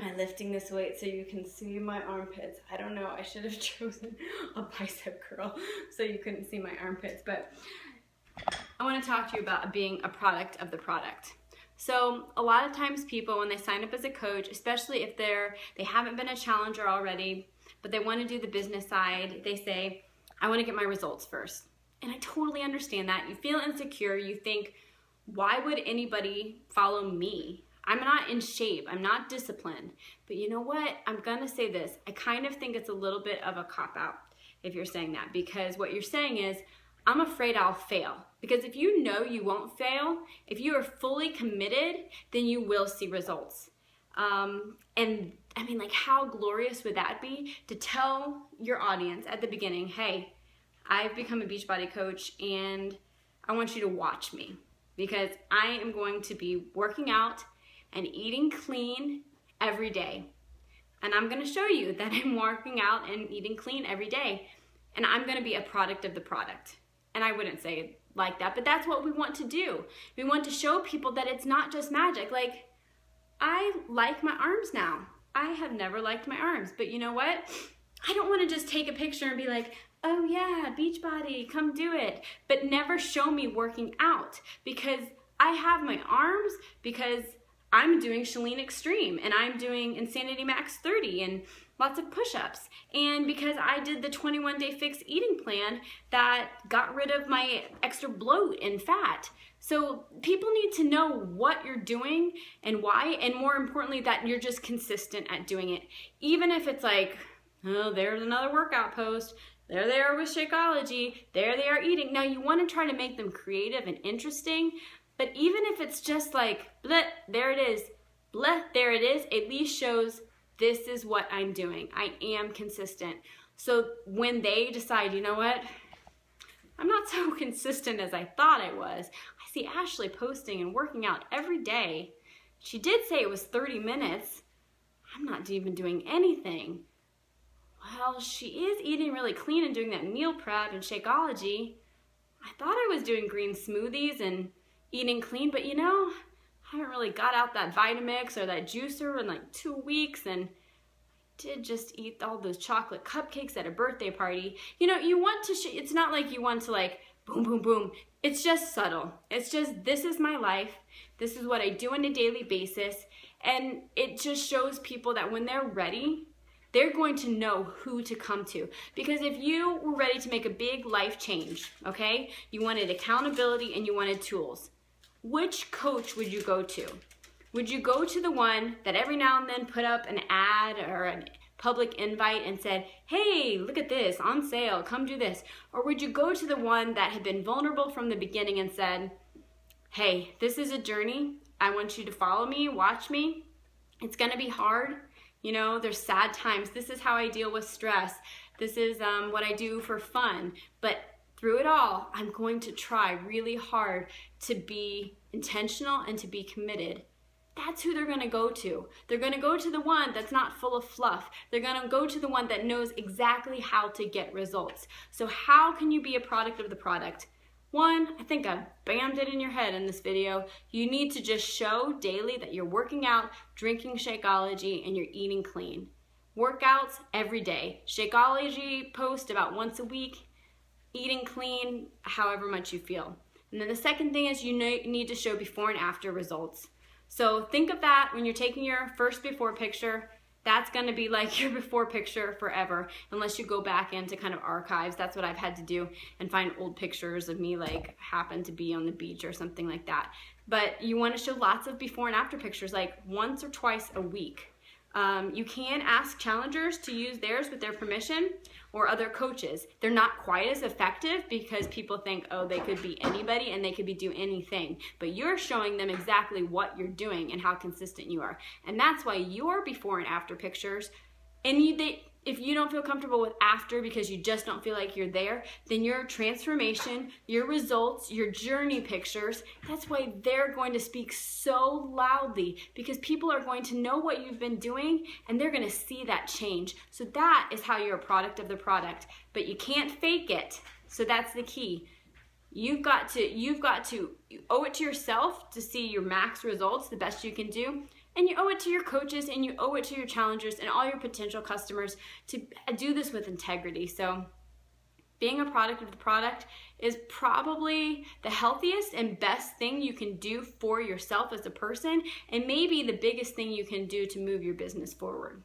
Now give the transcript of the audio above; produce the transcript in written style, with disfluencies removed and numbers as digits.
am I lifting this weight so you can see my armpits? I don't know, I should have chosen a bicep curl so you couldn't see my armpits, but I want to talk to you about being a product of the product. So a lot of times people, when they sign up as a coach, especially if they haven't been a challenger already, but they want to do the business side, they say, I want to get my results first. And I totally understand that. You feel insecure. You think, why would anybody follow me? I'm not in shape. I'm not disciplined. But you know what? I'm going to say this. I kind of think it's a little bit of a cop-out if you're saying that, because what you're saying is, I'm afraid I'll fail. Because if you know you won't fail, if you are fully committed, then you will see results. And I mean, like, how glorious would that be to tell your audience at the beginning, hey, I've become a Beachbody coach and I want you to watch me because I am going to be working out and eating clean every day. And I'm going to show you that I'm working out and eating clean every day. And I'm going to be a product of the product. And I wouldn't say it like that, but that's what we want to do. We want to show people that it's not just magic. Like, I like my arms now. I have never liked my arms, but you know what? I don't want to just take a picture and be like, oh yeah, Beachbody, come do it. But never show me working out, because I have my arms because I'm doing Chalene Extreme and I'm doing Insanity Max 30 and lots of push-ups, and because I did the 21-day fixed eating plan that got rid of my extra bloat and fat. So people need to know what you're doing and why, and more importantly, that you're just consistent at doing it. Even if it's like, oh, there's another workout post, there they are with Shakeology, there they are eating. Now you want to try to make them creative and interesting, but even if it's just like, bleh, there it is, bleh, there it is, at least shows this is what I'm doing. I am consistent. So when they decide, you know what, I'm not so consistent as I thought I was. I see Ashley posting and working out every day. She did say it was 30 minutes. I'm not even doing anything. Well, she is eating really clean and doing that meal prep and Shakeology. I thought I was doing green smoothies and eating clean, but you know, I haven't really got out that Vitamix or that juicer in like 2 weeks, and I did just eat all those chocolate cupcakes at a birthday party. You know, you want to, it's not like you want to like boom, boom, boom. It's just subtle. It's just, this is my life. This is what I do on a daily basis. And it just shows people that when they're ready, they're going to know who to come to. Because if you were ready to make a big life change, okay, you wanted accountability and you wanted tools, which coach would you go to? Would you go to the one that every now and then put up an ad or a public invite and said, hey, look at this, on sale, come do this? Or would you go to the one that had been vulnerable from the beginning and said, hey, this is a journey. I want you to follow me, watch me. It's gonna be hard. You know, there's sad times. This is how I deal with stress. This is what I do for fun. But through it all, I'm going to try really hard to be intentional and to be committed. That's who they're going to go to. They're going to go to the one that's not full of fluff. They're going to go to the one that knows exactly how to get results. So how can you be a product of the product? One, I think I bammed it in your head in this video. You need to just show daily that you're working out, drinking Shakeology, and you're eating clean. Workouts every day. Shakeology post about once a week. Eating clean, however much you feel. And then the second thing is you need to show before and after results. So think of that when you're taking your first before picture. That's going to be like your before picture forever, unless you go back into kind of archives. That's what I've had to do, and find old pictures of me like happen to be on the beach or something like that. But you want to show lots of before and after pictures, like once or twice a week. You can ask challengers to use theirs with their permission, or other coaches. They're not quite as effective because people think, oh, they could be anybody and they could be doing anything. But you're showing them exactly what you're doing and how consistent you are. And that's why your before and after pictures, and if you don't feel comfortable with after because you just don't feel like you're there, then your transformation, your results, your journey pictures, that's why they're going to speak so loudly, because people are going to know what you've been doing and they're going to see that change. So that is how you're a product of the product, but you can't fake it. So that's the key. You've got to, you owe it to yourself to see your max results the best you can do. And you owe it to your coaches, and you owe it to your challengers and all your potential customers to do this with integrity. So being a product of the product is probably the healthiest and best thing you can do for yourself as a person, and maybe the biggest thing you can do to move your business forward.